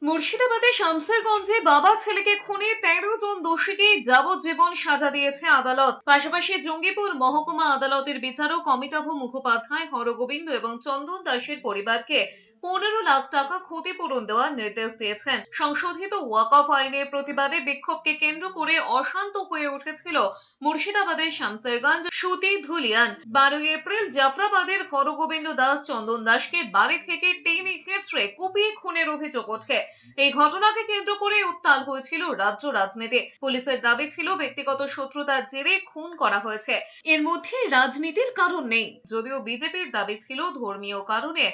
মুর্শিদাবাদের শামসেরগঞ্জে বাবা ছেলেকে খুনে ১৩ জন দোষীকে যাবজ্জীবন সাজা দিয়েছে আদালত। পাশাপাশি জঙ্গিপুর মহকুমা আদালতের বিচারক অমিতাভ মুখোপাধ্যায়, হরগোবিন্দ এবং চন্দন দাসের পরিবারকে ১৫ লাখ টাকা ক্ষতিপূরণ দেওয়ার নির্দেশ দিয়েছেন। সংশোধিত ওয়াকফ আইনের প্রতিবাদে বিক্ষোভকে কেন্দ্র করে অশান্ত হয়ে উঠেছিল মুর্শিদাবাদের শামসেরগঞ্জ সুতি ধুলিয়ান। ১২ এপ্রিল জাফরাবাদের হরগোবিন্দ দাস চন্দন দাসকে বাড়ি থেকে টেনে হেঁচড়ে কুপিয়ে খুনের অভিযোগ ওঠে। এই ঘটনাকে কেন্দ্র করে উত্তাল হয়েছিল রাজ্য রাজনীতি। পুলিশের দাবি ছিল ব্যক্তিগত শত্রুতার জেরে খুন করা হয়েছে। এর মধ্যে রাজনীতির কারণ নেই, যদিও বিজেপির দাবি ছিল ধর্মীয় কারণে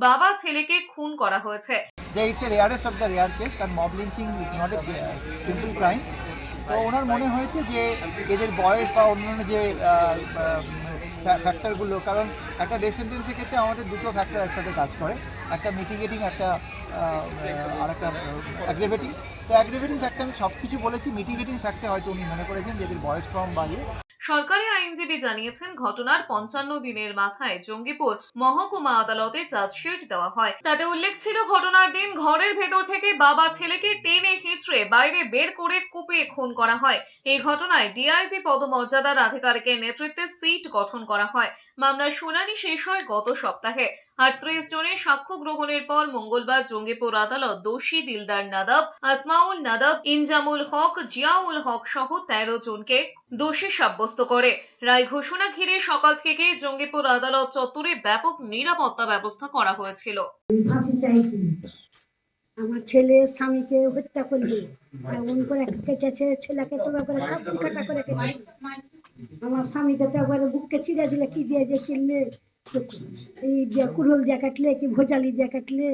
বাবা ছেলেকে খুন করা হয়েছে। It's a rarest of the rare case, কারণ mob lynching is not a simple crime. তো ওনার মনে হয়েছে যে এদের বয়স বা অন্যান্য যে ফ্যাক্টরগুলো, কারণ একটা ডেথ সেন্টেন্সের ক্ষেত্রে আমাদের দুটো ফ্যাক্টর একসাথে কাজ করে, একটা মিটিগেটিং, একটা আর একটা অ্যাগ্রেভেটিং। তো অ্যাগ্রেভেটিং ফ্যাক্টর আমি সব কিছু বলেছি, মিটিগেটিং ফ্যাক্টর হয়তো উনি মনে করেছেন যে এদের বয়স কম বা সরকারি আইনজীবী জানিয়েছেন, ঘটনার ৫৫ দিনের মাথায় জঙ্গিপুর মহকুমা আদালতে চার্জশিট দেওয়া হয়। তাতে উল্লেখ ছিল, ঘটনার দিন ঘরের ভেতর থেকে বাবা ছেলেকে টেনে হিঁচড়ে বাইরে বের করে কুপিয়ে খুন করা হয়। এই ঘটনায় ডিআইজি পদমর্যাদার আধিকারিকের নেতৃত্বে সিট গঠন করা হয়। মামলার শুনানি শেষ হয় গত সপ্তাহে। ৩৮ জনের সাক্ষ্য গ্রহণের পর মঙ্গলবার জঙ্গিপুর আদালত দোষী দিলদার নাদাব, আসমাউল নাদাব, ইনজামুল হক, জিয়াউল হক সহ ১৩ জনকে দোষী সাব্যস্ত করে। রায় ঘোষণা ঘিরে সকাল থেকে জঙ্গিপুর আদালত চত্বরে ব্যাপক নিরাপত্তা ব্যবস্থা করা হয়েছিল। ফাঁসি চাইছি, আমার ছেলে স্বামীকে হত্যা করবে, এমন করে কেটেছে, ছেলেকে তো একবারে খাপি কাটা করে কেটেছে, আমার স্বামীকে তো একবারে বুককে চিড়ে দিলে, কি দিয়ে যে চিনলে, এই দিয়ে কুড়োল দিয়ে কাটলে কি ভোজালি দিয়ে কাটলে।